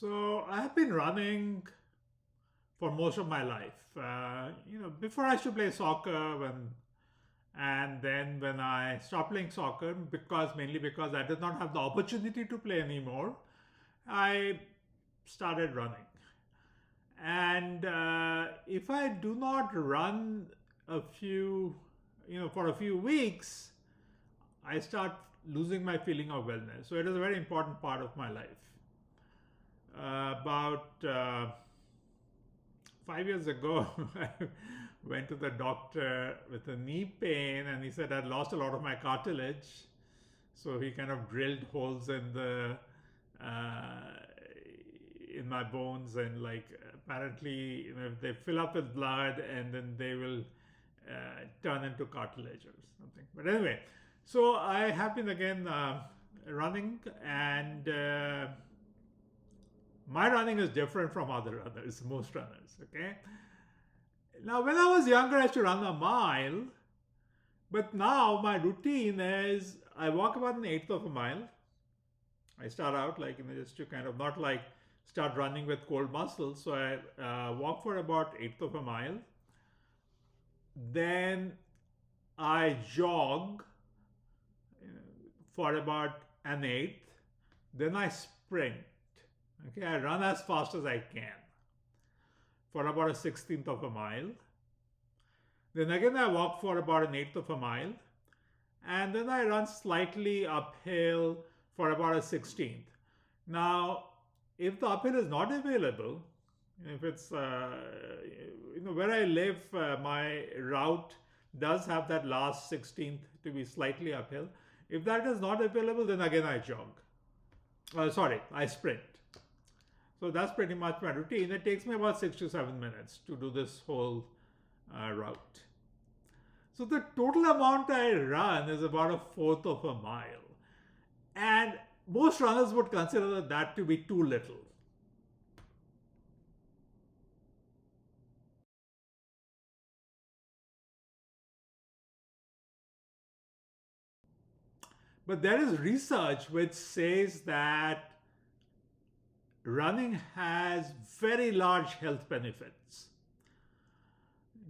So I have been running for most of my life. Before I used to play soccer, and then when I stopped playing soccer, mainly because I did not have the opportunity to play anymore, I started running. And if I do not run a few, for a few weeks, I start losing my feeling of wellness. So it is a very important part of my life. About 5 years ago, I went to the doctor with a knee pain, and he said I'd lost a lot of my cartilage. So he kind of drilled holes uh, in my bones, and like apparently, they fill up with blood, and then they will turn into cartilage or something. But anyway, so I have been again running, and my running is different from other runners, most runners. Okay. Now, when I was younger, I used to run a mile, but now my routine is I walk about an eighth of a mile. I start out like, just to kind of not like start running with cold muscles. So I walk for about eighth of a mile. Then I jog for about an eighth. Then I sprint. Okay, I run as fast as I can for about a sixteenth of a mile. Then again, I walk for about an eighth of a mile. And then I run slightly uphill for about a sixteenth. Now, if the uphill is not available, if it's, where I live, my route does have that last sixteenth to be slightly uphill. If that is not available, then again I jog. I sprint. So that's pretty much my routine. It takes me about 6 to 7 minutes to do this whole route. So the total amount I run is about a fourth of a mile. And most runners would consider that to be too little. But there is research which says that running has very large health benefits.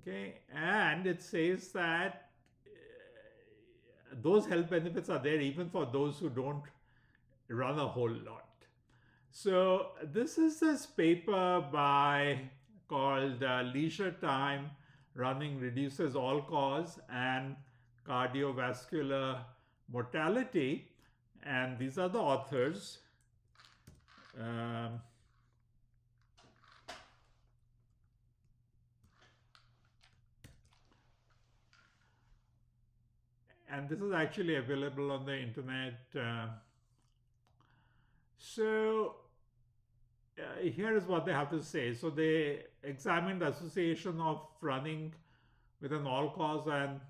Okay, and it says that those health benefits are there even for those who don't run a whole lot. So this is this paper by called Leisure Time Running Reduces All Cause and Cardiovascular Mortality, and these are the authors. Um, and this is actually available on the internet. So here is what they have to say. So they examined the association of running with an all-cause and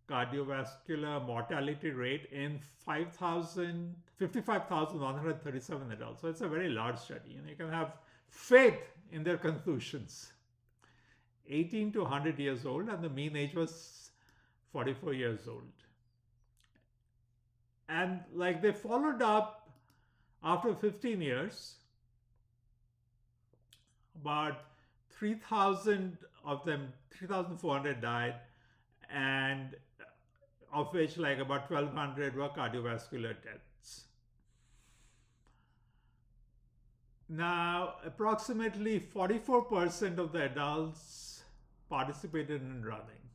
cardiovascular mortality rate in 55,137 adults. So it's a very large study, and you can have faith in their conclusions. 18 to 100 years old, and the mean age was 44 years old. And like they followed up after 15 years, about 3,000 of them, 3,400 died, and of which like about 1,200 were cardiovascular deaths. Now, approximately 44% of the adults participated in running.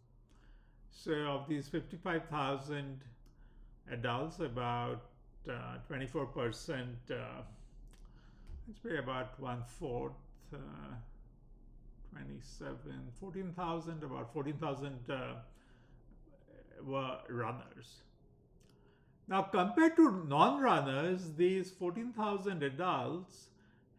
So of these 55,000 adults, about 24%, let's say about one-fourth, 27, 14,000, about 14,000 were runners. Now, compared to non-runners, these 14,000 adults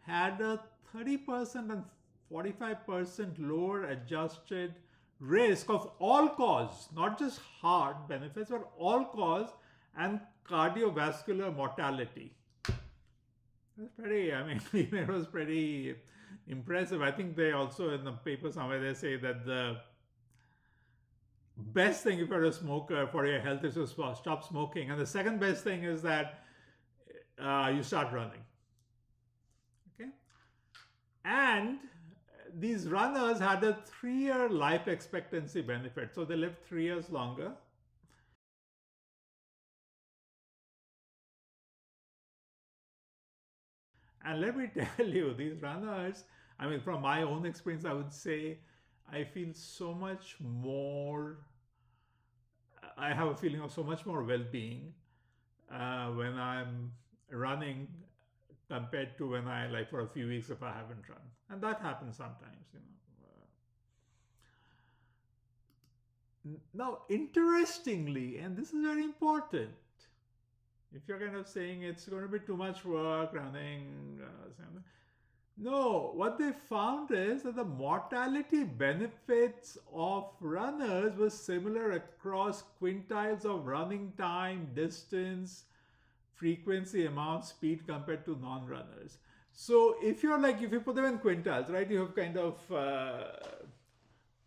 had a 30% and 45% lower adjusted risk of all cause, not just heart benefits, but all cause and cardiovascular mortality. That's pretty, it was pretty impressive. I think they also, in the paper somewhere, they say that the best thing if you're a smoker for your health is to stop smoking. And the second best thing is that you start running. Okay. And these runners had a 3-year life expectancy benefit. So they lived 3 years longer. And let me tell you, these runners, I mean, from my own experience, I would say I feel so much more, I have a feeling of so much more well being when I'm running compared to when I, like, for a few weeks if I haven't run. And that happens sometimes, you know. Now, interestingly, and this is very important, if you're kind of saying it's going to be too much work running, no, what they found is that the mortality benefits of runners was similar across quintiles of running time, distance, frequency, amount, speed compared to non-runners. So if you're like, if you put them in quintiles, right, you have kind of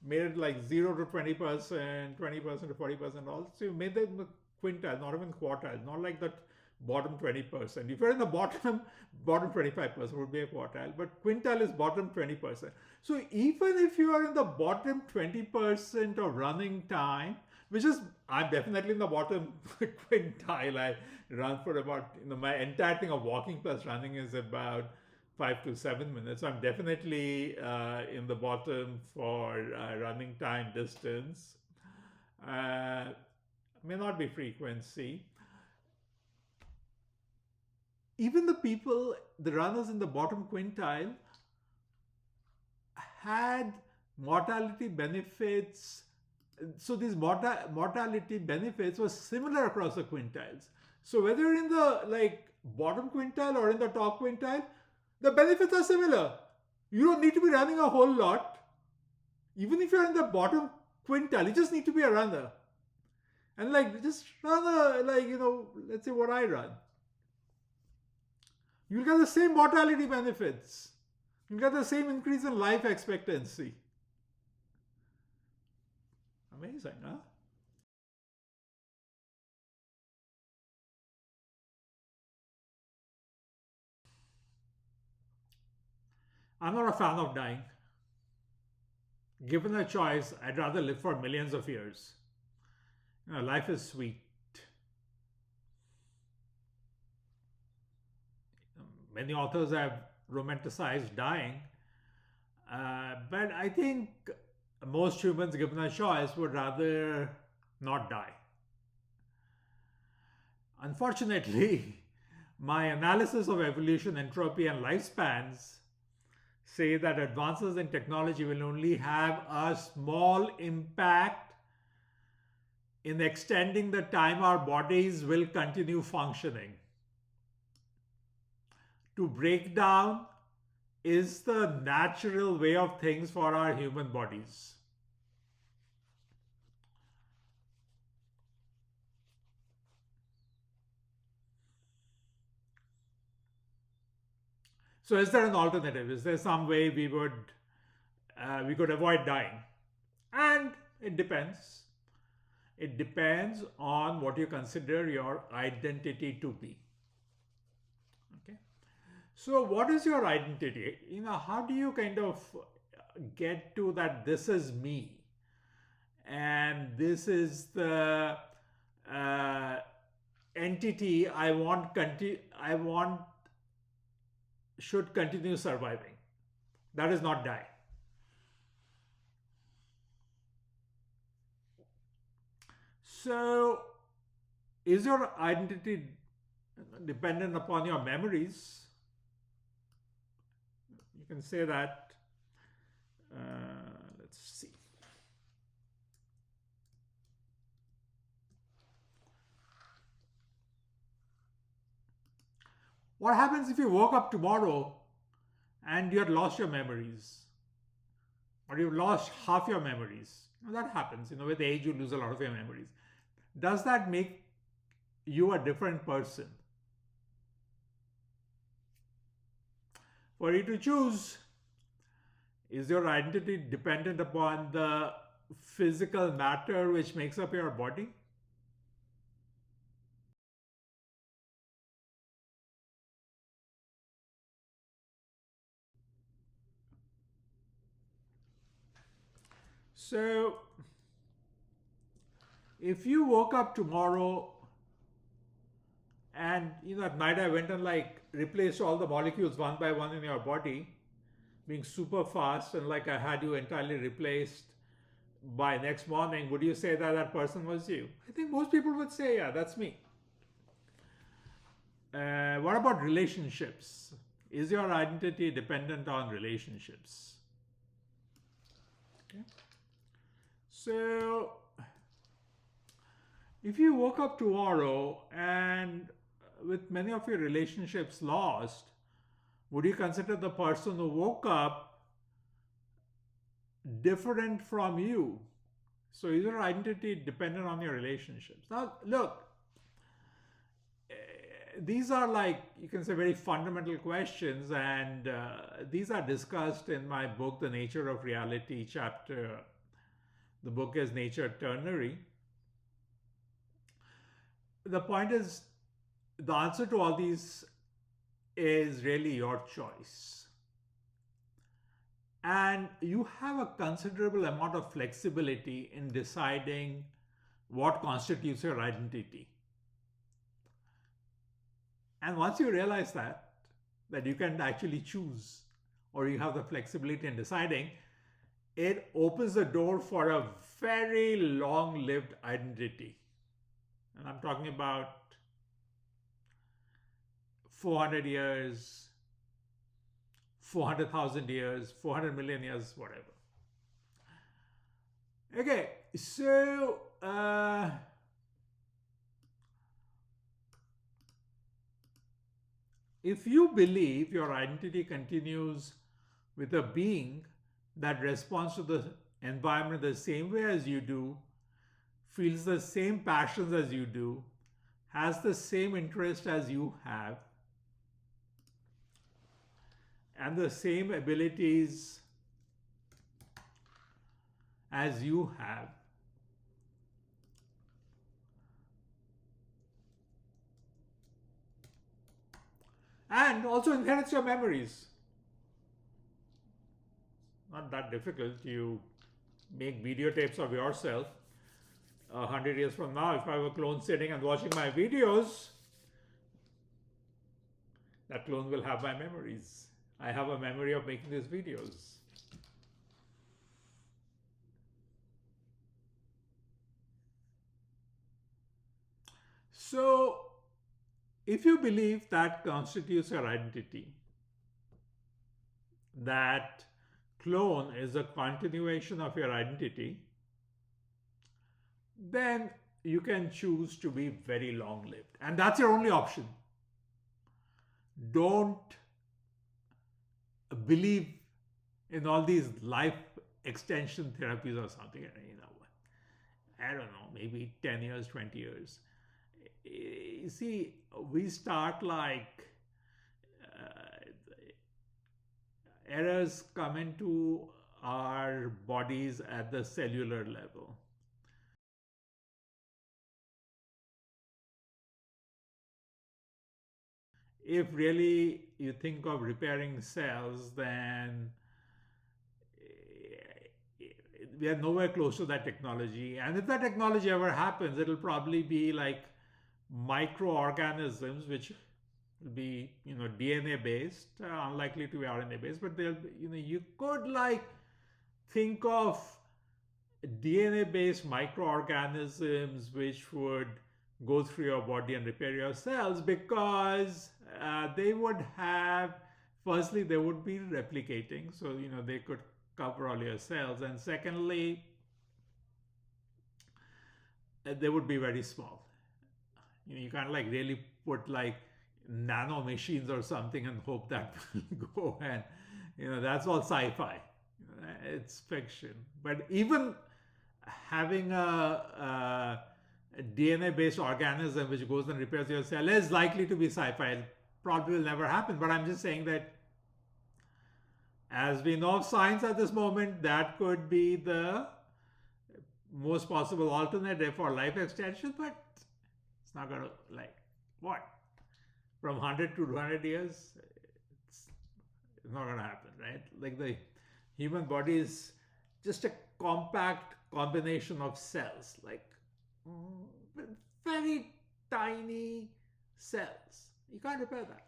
made it like 0 to 20%, 20% to 40%, all. So you made them quintile, not even quartile, not like that bottom 20%. If you're in the bottom 25% would be a quartile, but quintile is bottom 20%. So even if you are in the bottom 20% of running time, which is, I'm definitely in the bottom quintile. I run for about, my entire thing of walking plus running is about 5 to 7 minutes. So I'm definitely in the bottom for running time, distance. May not be frequency. Even the runners in the bottom quintile had mortality benefits. So these mortality benefits were similar across the quintiles. So whether you're in the bottom quintile or in the top quintile, the benefits are similar. You don't need to be running a whole lot. Even if you're in the bottom quintile, you just need to be a runner. And just run let's say what I run. You'll get the same mortality benefits. You'll get the same increase in life expectancy. Amazing, huh? I'm not a fan of dying. Given a choice, I'd rather live for millions of years. Life is sweet. Many authors have romanticized dying, but I think most humans, given a choice, would rather not die. Unfortunately, my analysis of evolution, entropy, and lifespans say that advances in technology will only have a small impact in extending the time our bodies will continue functioning. To break down is the natural way of things for our human bodies. So, is there an alternative? Is there some way we could avoid dying? And it depends. It depends on what you consider your identity to be. Okay. So, what is your identity? How do you kind of get to that? This is me, and this is the entity I want. I want should continue surviving. That is not die. So, is your identity dependent upon your memories? You can say that. Let's see. What happens if you woke up tomorrow and you had lost your memories? Or you've lost half your memories? That happens. With age, you lose a lot of your memories. Does that make you a different person? For you to choose, is your identity dependent upon the physical matter which makes up your body? So, if you woke up tomorrow and at night I went and like replaced all the molecules one by one in your body, being super fast, and like I had you entirely replaced by next morning, would you say that that person was you? I think most people would say, yeah, that's me. What about relationships? Is your identity dependent on relationships? Okay. So, if you woke up tomorrow and with many of your relationships lost, would you consider the person who woke up different from you? So is your identity dependent on your relationships? Now, look, these are like, you can say, very fundamental questions, and these are discussed in my book, The Nature of Reality, chapter. The book is Nature Ternary. The point is, the answer to all these is really your choice. And you have a considerable amount of flexibility in deciding what constitutes your identity. And once you realize that you can actually choose, or you have the flexibility in deciding, it opens the door for a very long-lived identity. And I'm talking about 400 years, 400,000 years, 400 million years, whatever. Okay, so if you believe your identity continues with a being that responds to the environment the same way as you do, feels the same passions as you do, has the same interest as you have, and the same abilities as you have, and also inherits your memories. Not that difficult. You make videotapes of yourself. 100 years from now, if I have a clone sitting and watching my videos, that clone will have my memories. I have a memory of making these videos. So, if you believe that constitutes your identity, that clone is a continuation of your identity, then you can choose to be very long lived. And that's your only option. Don't believe in all these life extension therapies or something. I don't know, maybe 10 years, 20 years. You see, we start like errors come into our bodies at the cellular level. If really you think of repairing cells, then we are nowhere close to that technology. And if that technology ever happens, it'll probably be like microorganisms, which will be, DNA based, unlikely to be RNA based, but they'll, you could like think of DNA based microorganisms which would go through your body and repair your cells, because they would have, firstly, they would be replicating, so they could cover all your cells, and secondly, they would be very small. You can't like really put like nano machines or something and hope that will go, and that's all sci-fi. It's fiction. But even having a DNA based organism which goes and repairs your cell is likely to be sci-fi. It probably will never happen, but I'm just saying that as we know of science at this moment, that could be the most possible alternative for life extension, but it's not going to, like, what? From 100 to 200 years? It's not going to happen, right? Like, the human body is just a compact combination of cells, like mm, very tiny cells. You can't repair that.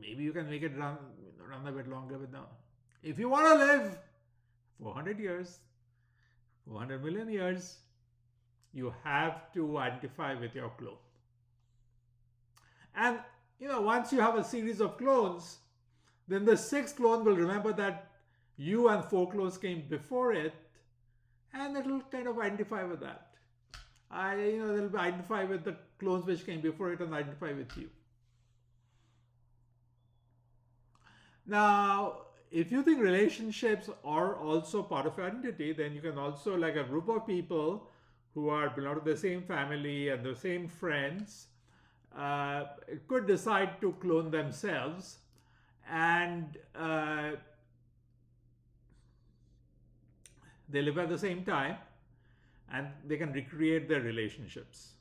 Maybe you can make it run a bit longer, but no. If you want to live 400 years, 400 million years, you have to identify with your clone. And once you have a series of clones, then the sixth clone will remember that you and four clones came before it, and it'll kind of identify with that. They'll identify with the clones which came before it and identify with you. Now, if you think relationships are also part of identity, then you can also, like a group of people who are belong to the same family and the same friends, could decide to clone themselves, and they live at the same time, and they can recreate their relationships.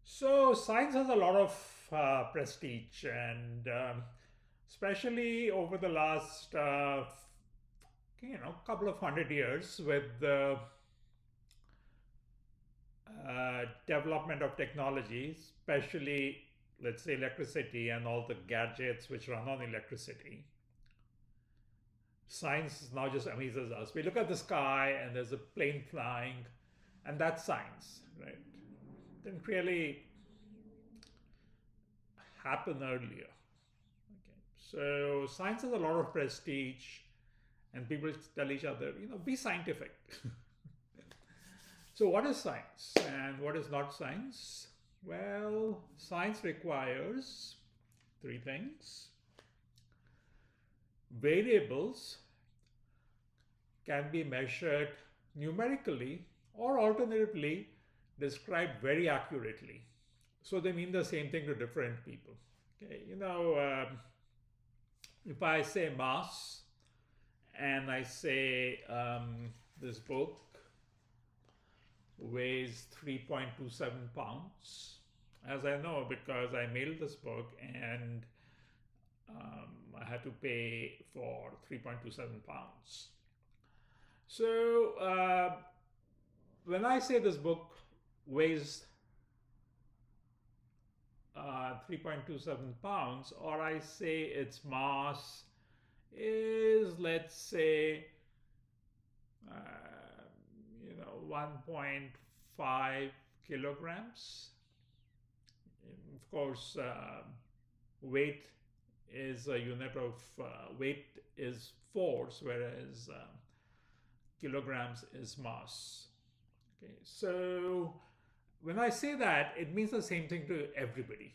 So science has a lot of prestige, and especially over the last couple of 100 years, with the development of technology, especially, let's say, electricity and all the gadgets which run on electricity. Science now just amazes us. We look at the sky and there's a plane flying, and that's science, right? Didn't really happen earlier. Okay. So science has a lot of prestige, and people tell each other, be scientific. So what is science and what is not science? Well, science requires three things. Variables can be measured numerically, or alternatively described very accurately. So they mean the same thing to different people. Okay, if I say mass, and I say this book weighs 3.27 pounds, as I know because I mailed this book, and I had to pay for 3.27 pounds. So when I say this book weighs 3.27 pounds, or I say its mass is, let's say, 1.5 kilograms. Of course, weight is a unit of weight is force, whereas kilograms is mass. Okay, so when I say that, it means the same thing to everybody.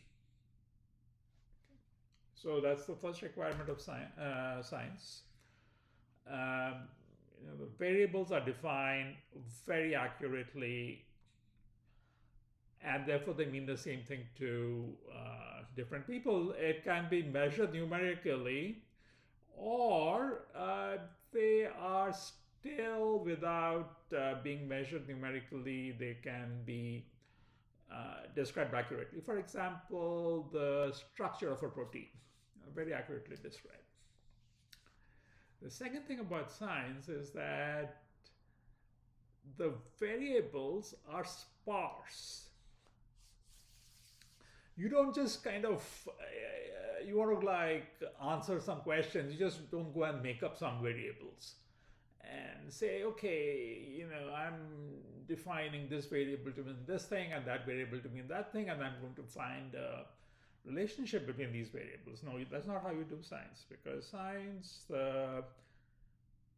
So that's the first requirement of science. The variables are defined very accurately, and therefore they mean the same thing to different people. It can be measured numerically, or they are still, without being measured numerically, they can be described accurately. For example, the structure of a protein, very accurately described. The second thing about science is that the variables are sparse. You don't just kind of, you want to answer some questions, you just don't go and make up some variables and say, okay, I'm defining this variable to mean this thing and that variable to mean that thing, and I'm going to find a relationship between these variables. No, that's not how you do science, because science, the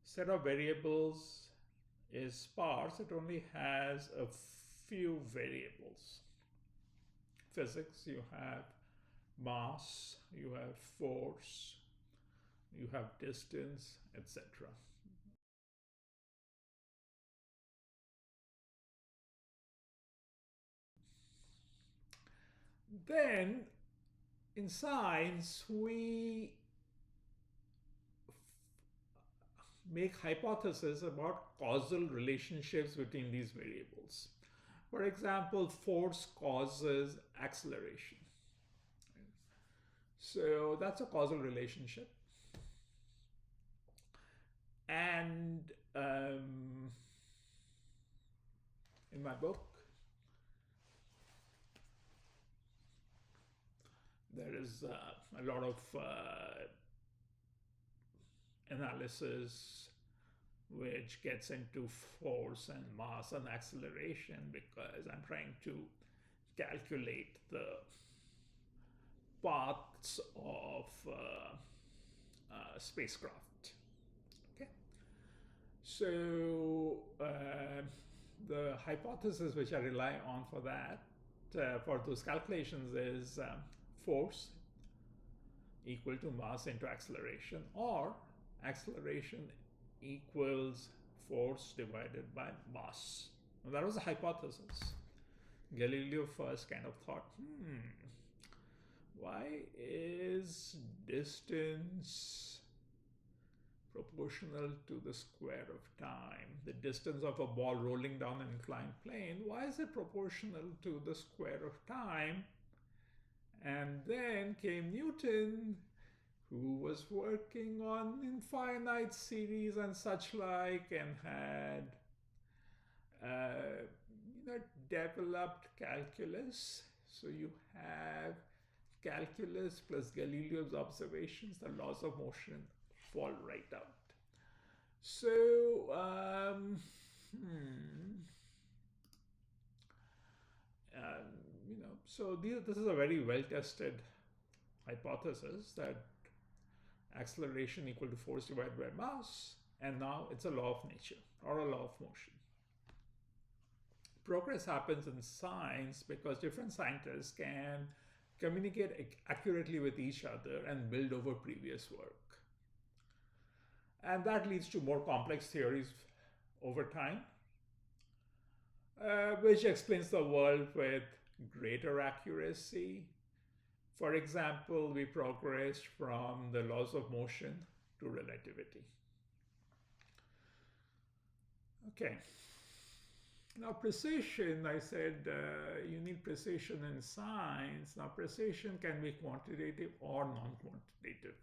set of variables is sparse. It only has a few variables. Physics, you have mass, you have force, you have distance, etc. Then in science, we make hypotheses about causal relationships between these variables. For example, force causes acceleration. So that's a causal relationship. And in my book, there is a lot of analysis which gets into force and mass and acceleration, because I'm trying to calculate the paths of spacecraft. Okay, so the hypothesis which I rely on for that, for those calculations, is force equal to mass into acceleration, or acceleration equals force divided by mass. Now, that was a hypothesis. Galileo first kind of thought, why is distance proportional to the square of time? The distance of a ball rolling down an inclined plane, why is it proportional to the square of time? And then came Newton, who was working on infinite series and such like, and had developed calculus. So you have calculus plus Galileo's observations, the laws of motion fall right out. So so this is a very well-tested hypothesis, that acceleration equal to force divided by mass, and now it's a law of nature or a law of motion. Progress happens in science because different scientists can communicate accurately with each other and build over previous work. And that leads to more complex theories over time, which explains the world with greater accuracy. For example, we progressed from the laws of motion to relativity. Okay. Now, precision, I said you need precision in science. Now, precision can be quantitative or non-quantitative.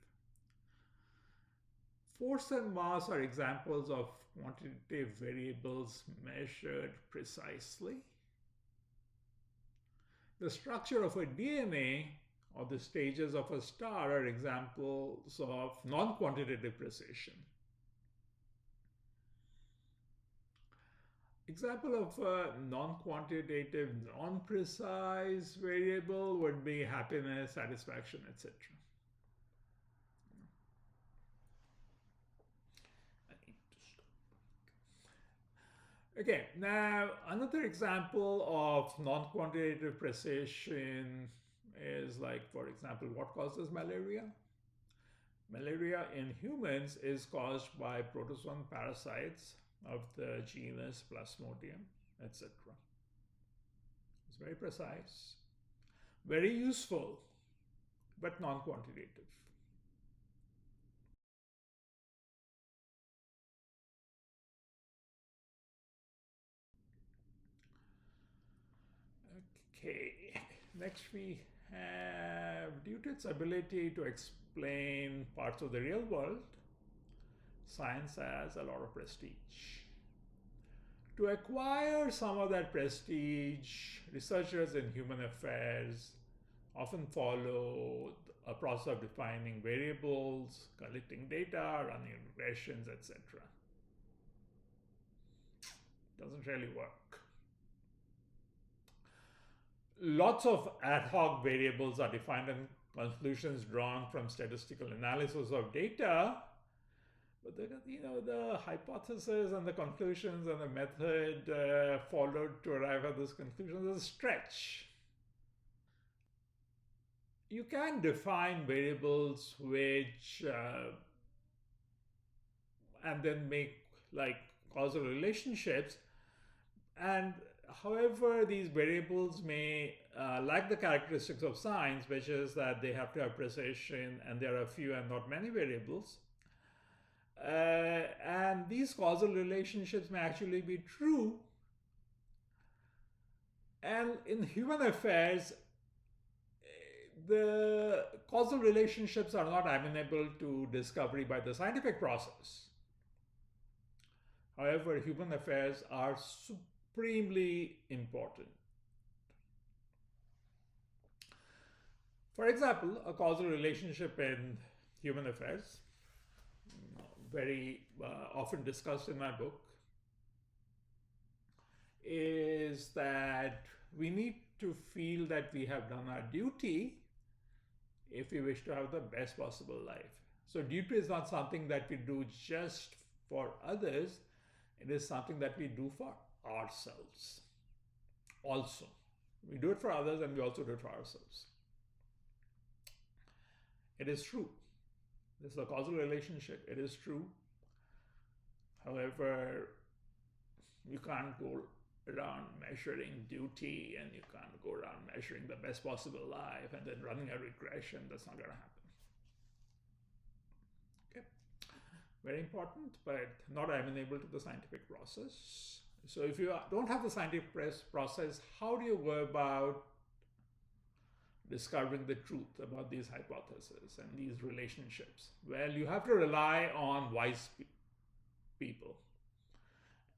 Force and mass are examples of quantitative variables measured precisely. The structure of a DNA or the stages of a star are examples of non-quantitative precision. Example of a non-quantitative, non-precise variable would be happiness, satisfaction, etc. Okay, now another example of non-quantitative precision is, like, for example, what causes malaria? Malaria in humans is caused by protozoan parasites of the genus Plasmodium, etc. It's very precise, very useful, but non-quantitative. Okay, next we have, due to its ability to explain parts of the real world, science has a lot of prestige. To acquire some of that prestige, researchers in human affairs often follow a process of defining variables, collecting data, running regressions, etc. Doesn't really work. Lots of ad hoc variables are defined and conclusions drawn from statistical analysis of data, but the hypothesis and the conclusions and the method followed to arrive at this conclusion is a stretch. you can define variables which and then make like causal relationships. And however, these variables may lack the characteristics of science, which is that they have to have precision and there are few and not many variables. And these causal relationships may actually be true. And in human affairs, the causal relationships are not amenable to discovery by the scientific process. However, human affairs are supremely important. For example, a causal relationship in human affairs, very often discussed in my book, is that we need to feel that we have done our duty if we wish to have the best possible life. So duty is not something that we do just for others, it is something that we do for ourselves also. We do it for others and we also do it for ourselves. It is true. This is a causal relationship. It is true. However, you can't go around measuring duty and you can't go around measuring the best possible life and then running a regression. That's not going to happen. Okay. Very important, but not amenable to the scientific process. So if you don't have the scientific process, how do you go about discovering the truth about these hypotheses and these relationships? Well, you have to rely on wise people.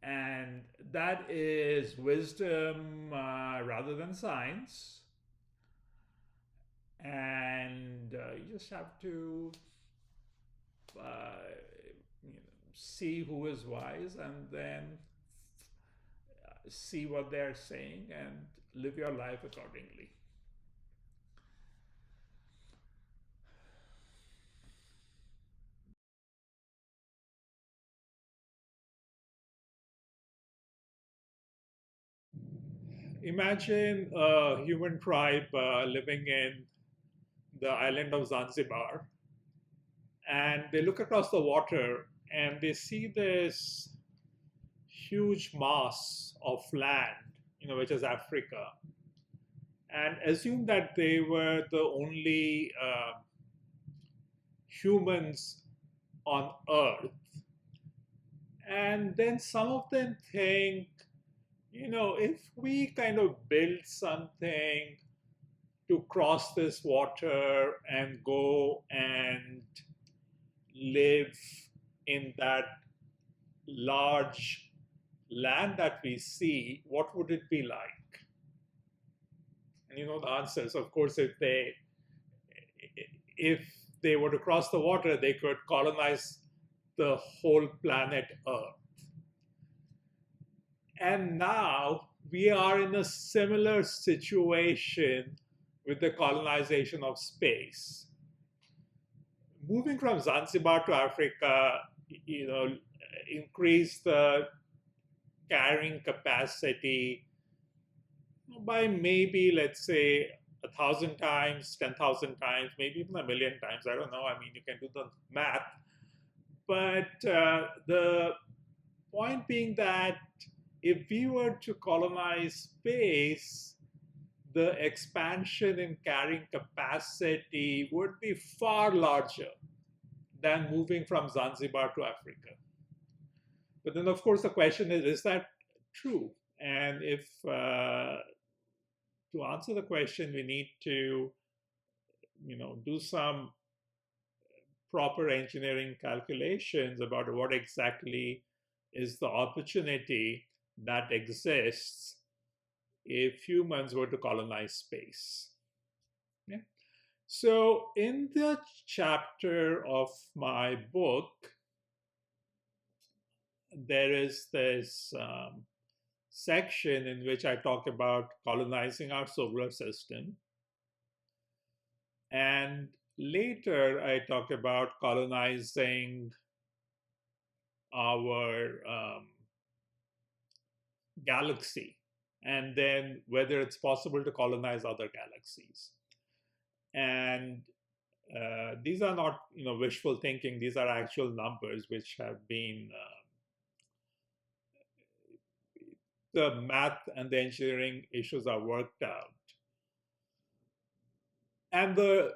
And that is wisdom rather than science. And you just have to see who is wise and then see what they're saying and live your life accordingly. Imagine a human tribe living in the island of Zanzibar, and they look across the water and they see this huge mass of land, which is Africa, and assume that they were the only humans on Earth. And then some of them think, if we kind of build something to cross this water and go and live in that large land that we see, what would it be like? And the answers, of course, if they were to cross the water, they could colonize the whole planet Earth. And now we are in a similar situation with the colonization of space. Moving from Zanzibar to Africa, increase the carrying capacity by maybe, let's say, 1,000 times, 10,000 times, maybe even 1,000,000 times. I don't know. I mean, you can do the math. But the point being that if we were to colonize space, the expansion in carrying capacity would be far larger than moving from Zanzibar to Africa. But then, of course, the question is that true? And if to answer the question, we need to, do some proper engineering calculations about what exactly is the opportunity that exists if humans were to colonize space. Yeah. So in the chapter of my book, there is this section in which I talk about colonizing our solar system. And later I talk about colonizing our galaxy, and then whether it's possible to colonize other galaxies. And these are not, wishful thinking. These are actual numbers which have been the math and the engineering issues are worked out, and the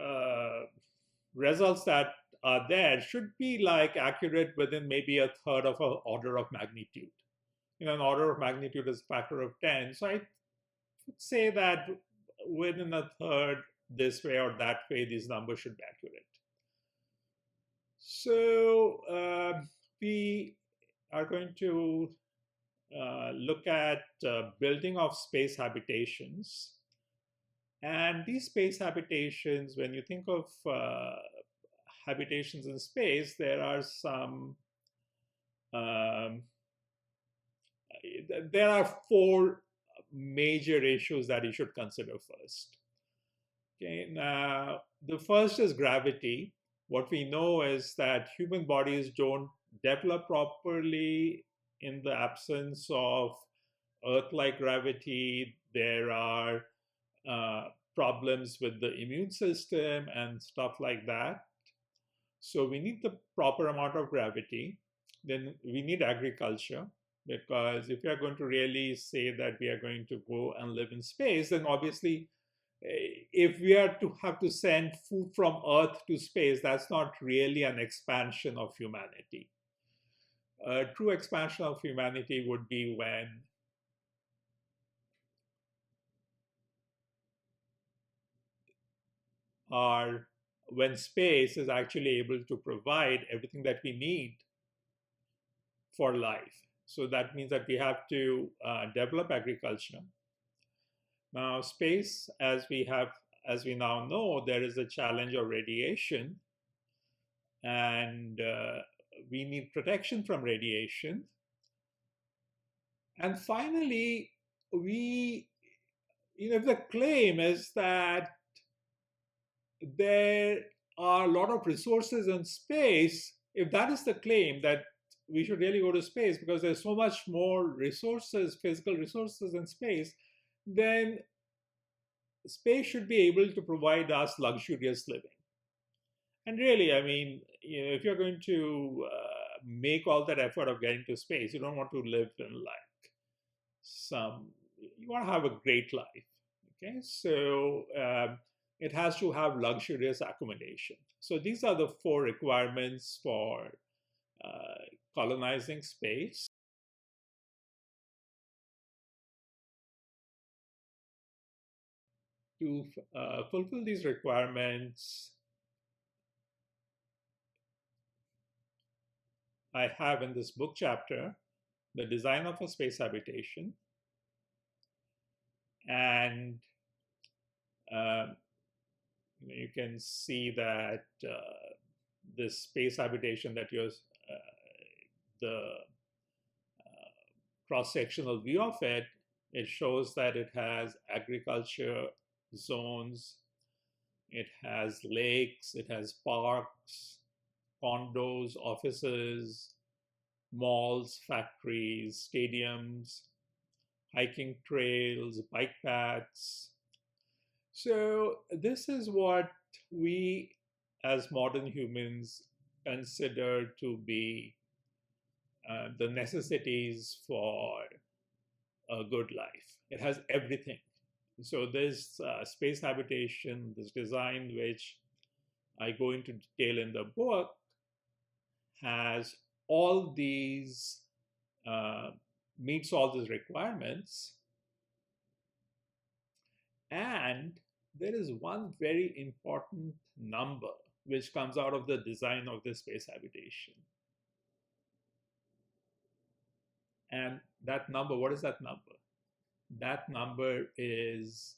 uh, results that are there should be like accurate within maybe a third of an order of magnitude. An order of magnitude is a factor of 10. So I would say that within a third, this way or that way, these numbers should be accurate. So we are going to look at building of space habitations. And these space habitations, when you think of habitations in space, there are some, there are four major issues that you should consider first. Okay, now the first is gravity. What we know is that human bodies don't develop properly in the absence of Earth-like gravity. There are problems with the immune system and stuff like that. So we need the proper amount of gravity. Then we need agriculture, because if we are going to really say that we are going to go and live in space, then obviously if we are to have to send food from Earth to space, that's not really an expansion of humanity. A true expansion of humanity would be when space is actually able to provide everything that we need for life. So that means that we have to develop agriculture. Now, space, as we now know, there is a challenge of radiation, and we need protection from radiation. And finally, the claim is that there are a lot of resources in space. If that is the claim, that we should really go to space because there's so much more resources, physical resources in space, then space should be able to provide us luxurious living. And really, I mean, if you're going to make all that effort of getting to space, you don't want to live in you want to have a great life. Okay, so it has to have luxurious accommodation. So these are the four requirements for colonizing space. To fulfill these requirements, I have in this book chapter the design of a space habitation. And you can see that this space habitation that the cross-sectional view of it, it shows that it has agriculture zones, it has lakes, it has parks, condos, offices, malls, factories, stadiums, hiking trails, bike paths. So this is what we as modern humans consider to be the necessities for a good life. It has everything. So this space habitation, this design, which I go into detail in the book, has all these, meets all these requirements. And there is one very important number which comes out of the design of this space habitation. And that number, what is that number? That number is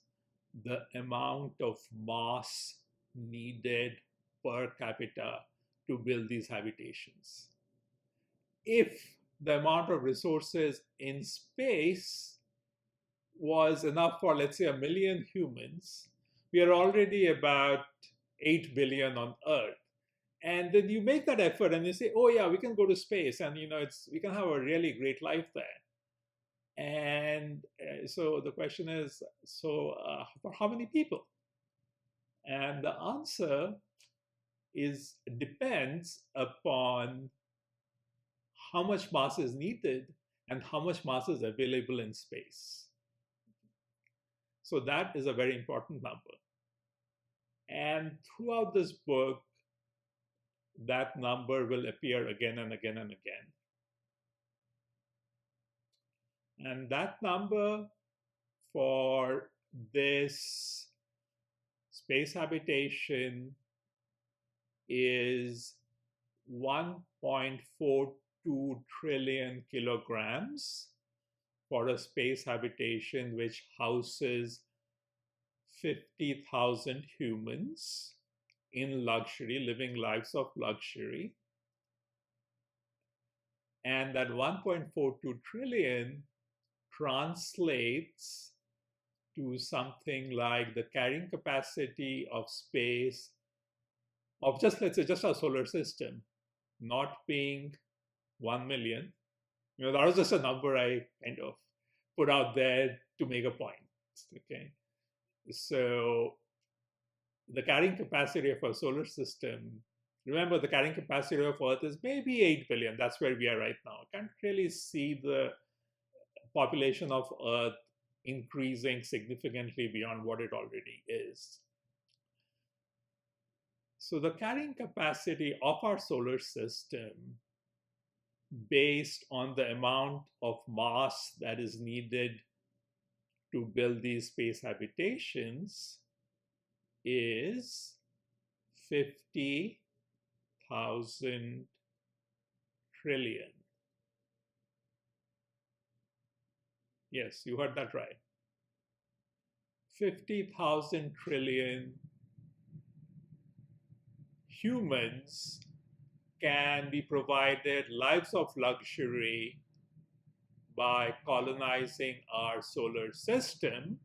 the amount of mass needed per capita to build these habitations. If the amount of resources in space was enough for, let's say, 1 million humans, we are already about 8 billion on Earth. And then you make that effort and you say, oh yeah, we can go to space and we can have a really great life there. And so the question is, for how many people? And the answer depends upon how much mass is needed and how much mass is available in space. So that is a very important number. And throughout this book, that number will appear again and again and again. And that number for this space habitation is 1.42 trillion kilograms for a space habitation which houses 50,000 humans in luxury, living lives of luxury. And that 1.42 trillion translates to something like the carrying capacity of space of just, let's say, just our solar system, not being 1 million. You know, that was just a number I kind of put out there to make a point. Okay. So the carrying capacity of our solar system, remember the carrying capacity of Earth is maybe 8 billion. That's where we are right now. I can't really see the population of Earth increasing significantly beyond what it already is. So the carrying capacity of our solar system, based on the amount of mass that is needed to build these space habitations, is 50,000 trillion. Yes, you heard that right. 50,000 trillion humans can be provided lives of luxury by colonizing our solar system.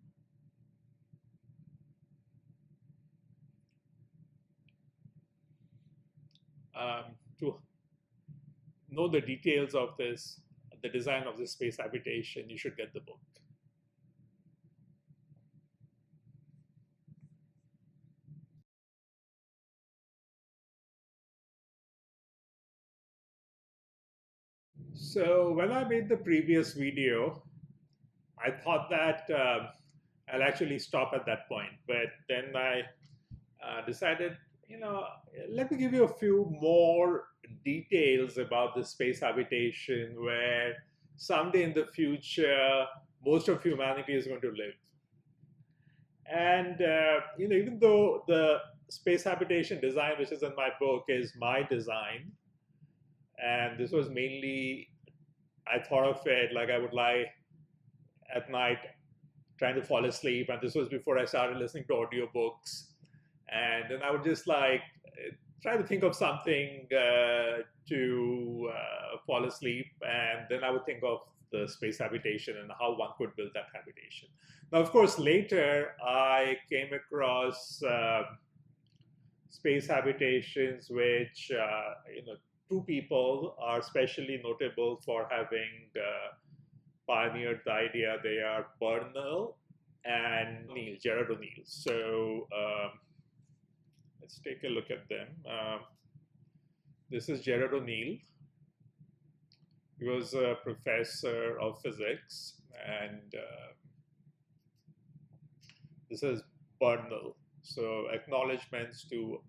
To know the details of this, the design of this space habitation, you should get the book. So when I made the previous video, I thought that I'll actually stop at that point, but then I decided, let me give you a few more details about the space habitation where someday in the future, most of humanity is going to live. And, even though the space habitation design, which is in my book, is my design, and this was mainly, I thought of it like I would lie at night trying to fall asleep. And this was before I started listening to audiobooks. And then I would just like try to think of something to fall asleep. And then I would think of the space habitation and how one could build that habitation. Now, of course, later I came across space habitations which, two people are especially notable for having pioneered the idea. They are Bernal and Gerard O'Neill. So let's take a look at them. This is Gerard O'Neill. He was a professor of physics, and this is Bernal. So acknowledgements to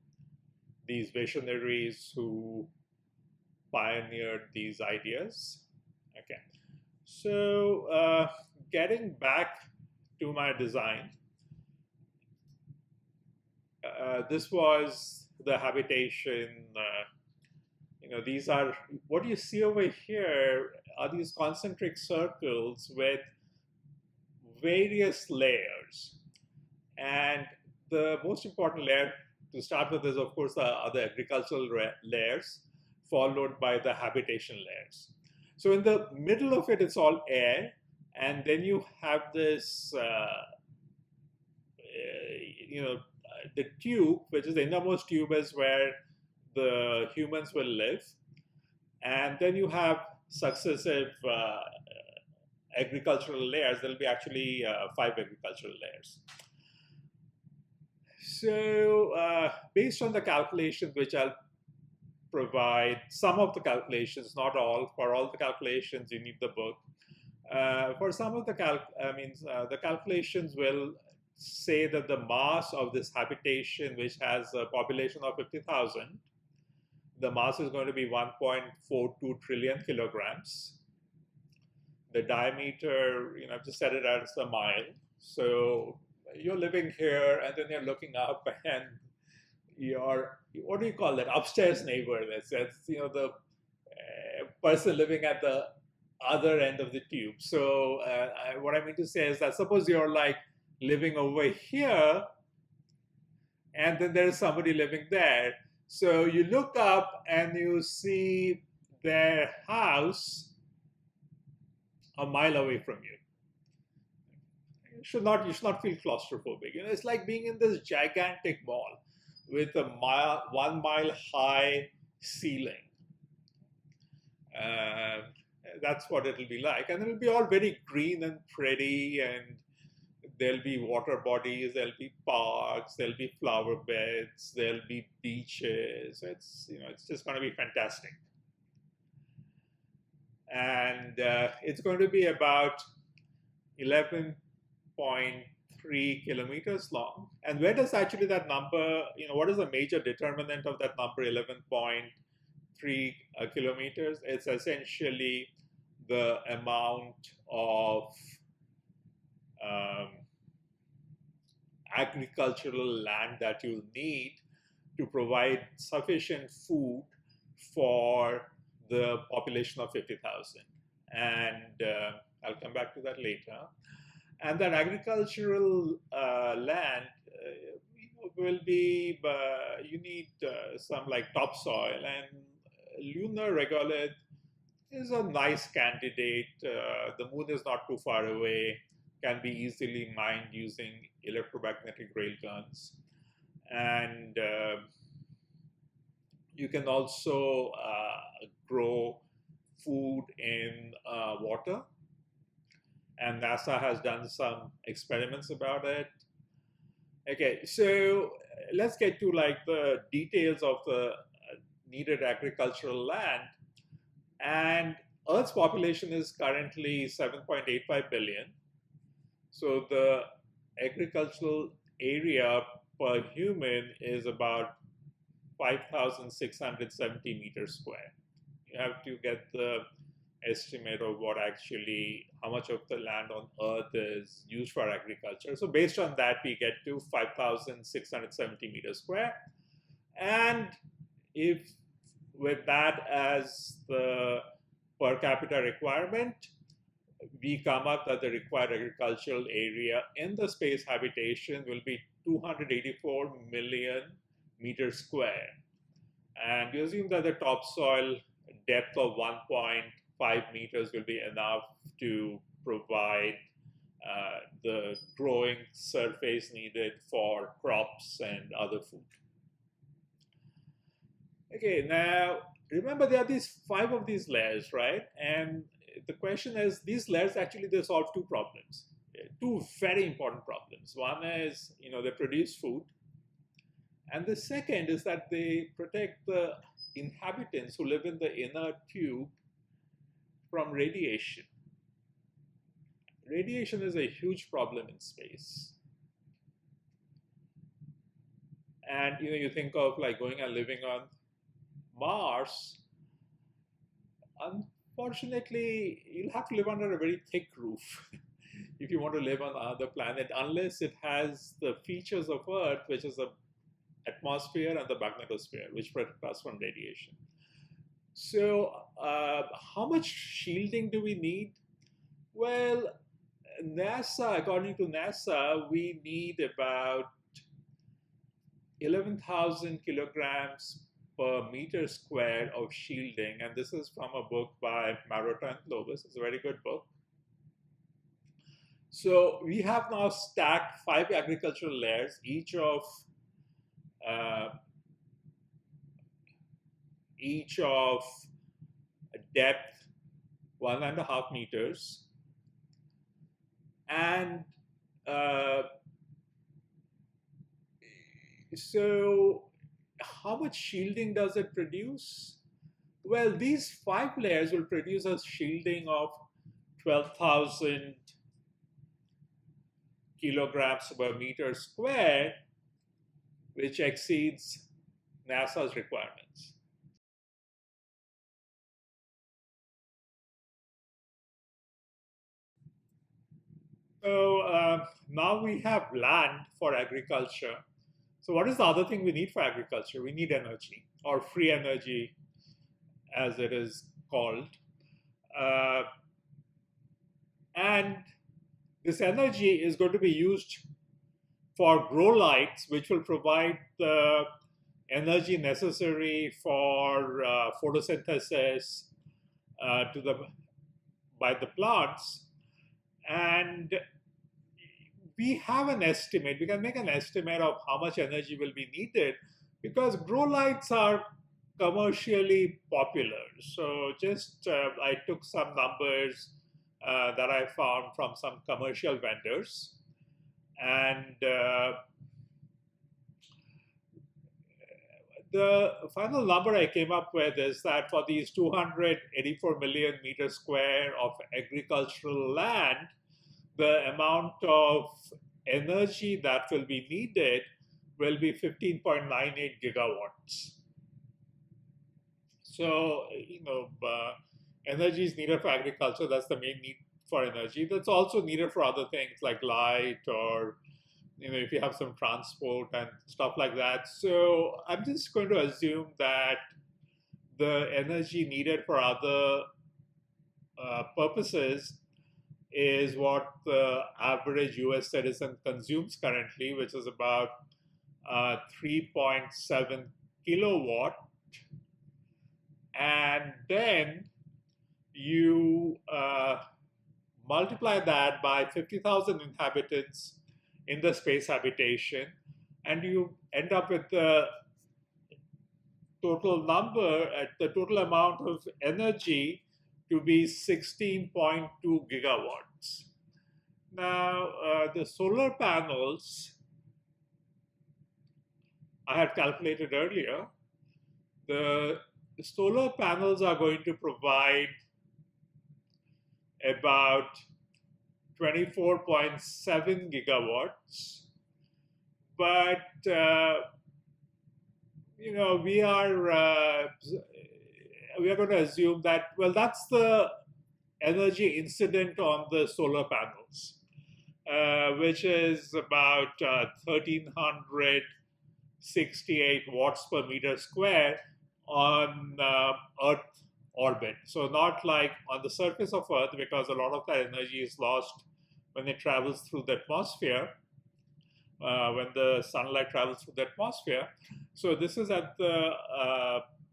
these visionaries who pioneered these ideas. Okay, so getting back to my design, this was the habitation. These are, what you see over here are these concentric circles with various layers. And the most important layer to start with is, of course, the other agricultural layers, followed by the habitation layers. So in the middle of it, it's all air. And then you have this, the tube, which is the innermost tube, is where the humans will live. And then you have successive agricultural layers. There'll be actually 5 agricultural layers. So based on the calculations, which I'll provide, some of the calculations, not all. For all the calculations, you need the book. For some of the the calculations will say that the mass of this habitation, which has a population of 50,000, the mass is going to be 1.42 trillion kilograms. The diameter, I've just set it as a mile. So you're living here, and then you're looking up, and your, what do you call that, upstairs neighbor? That's the person living at the other end of the tube. So what I mean to say is that suppose you're like living over here, and then there's somebody living there. So you look up and you see their house a mile away from you. You should not feel claustrophobic. It's like being in this gigantic mall with a 1 mile high ceiling. That's what it'll be like, and it'll be all very green and pretty, and there'll be water bodies, there'll be parks, there'll be flower beds, there'll be beaches. It's just going to be fantastic. And it's going to be about 11.3 kilometers long. And where does actually that number, what is the major determinant of that number, 11.3 kilometers? It's essentially the amount of agricultural land that you need to provide sufficient food for the population of 50,000. And I'll come back to that later. And that agricultural land will be, you need some like topsoil, and lunar regolith is a nice candidate. The moon is not too far away, can be easily mined using electromagnetic railguns. And you can also grow food in water. And NASA has done some experiments about it. Okay, so let's get to like the details of the needed agricultural land. And Earth's population is currently 7.85 billion. So the agricultural area per human is about 5,670 meters square. You have to get the estimate of how much of the land on Earth is used for agriculture. So based on that, we get to 5,670 meters square. And if with that as the per capita requirement, we come up that the required agricultural area in the space habitation will be 284 million meters square. And you assume that the topsoil depth of 1.5 meters will be enough to provide the growing surface needed for crops and other food. Okay, now remember there are these 5 of these layers, right? And the question is, these layers actually, they solve 2 problems, 2 very important problems. One is, they produce food. And the second is that they protect the inhabitants who live in the inner tube from radiation. Radiation is a huge problem in space. And you think of like going and living on Mars. Unfortunately, you'll have to live under a very thick roof if you want to live on another planet, unless it has the features of Earth, which is the atmosphere and the magnetosphere, which protect us from radiation. So how much shielding do we need? Well, according to NASA, we need about 11,000 kilograms per meter square of shielding. And this is from a book by Marotta and Clovis. It's a very good book. So we have now stacked 5 agricultural layers, each of depth 1.5 meters, and So how much shielding does it produce? Well, these 5 layers will produce a shielding of 12,000 kilograms per meter square, which exceeds NASA's requirements. So now we have land for agriculture. So what is the other thing we need for agriculture? We need energy, or free energy, as it is called. Uh, and this energy is going to be used for grow lights, which will provide the energy necessary for photosynthesis by the plants. And we have an estimate. We can make an estimate of how much energy will be needed because grow lights are commercially popular. So just I took some numbers that I found from some commercial vendors, and the final number I came up with is that for these 284 million meters square of agricultural land, the amount of energy that will be needed will be 15.98 gigawatts. So, energy is needed for agriculture. That's the main need for energy. That's also needed for other things like light, or if you have some transport and stuff like that. So I'm just going to assume that the energy needed for other purposes is what the average US citizen consumes currently, which is about 3.7 kilowatt. And then you multiply that by 50,000 inhabitants in the space habitation, and you end up with the total number, the total amount of energy to be 16.2 gigawatts. Now, the solar panels I had calculated earlier, the solar panels are going to provide about 24.7 gigawatts, but we are going to assume that, well, that's the energy incident on the solar panels, which is about 1368 watts per meter square on Earth orbit. So not like on the surface of Earth, because a lot of that energy is lost when it travels through the atmosphere, when the sunlight travels through the atmosphere. So this is at the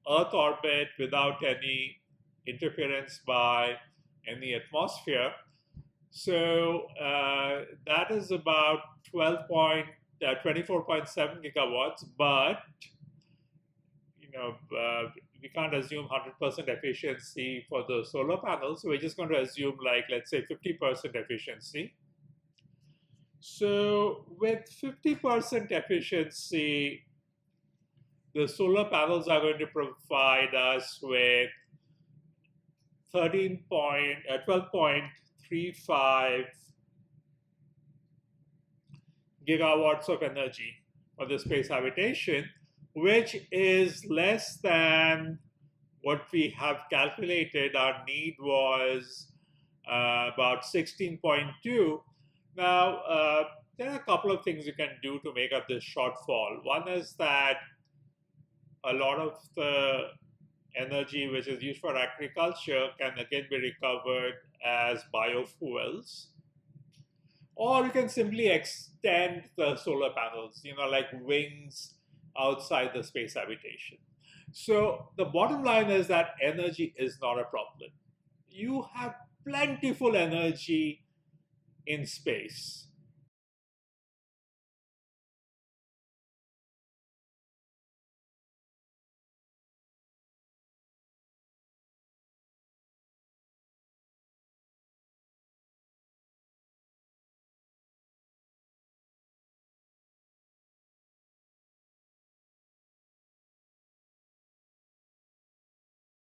Earth orbit without any interference by any atmosphere. So that is about 24.7 gigawatts, but we can't assume 100% efficiency for the solar panels. So we're just going to assume, like, let's say 50% efficiency. So with 50% efficiency, the solar panels are going to provide us with 12.35 gigawatts of energy for the space habitation, which is less than what we have calculated. Our need was about 16.2. Now, there are a couple of things you can do to make up this shortfall. One is that a lot of the energy which is used for agriculture can again be recovered as biofuels. Or you can simply extend the solar panels, like wings outside the space habitation. So the bottom line is that energy is not a problem. You have plentiful energy in space.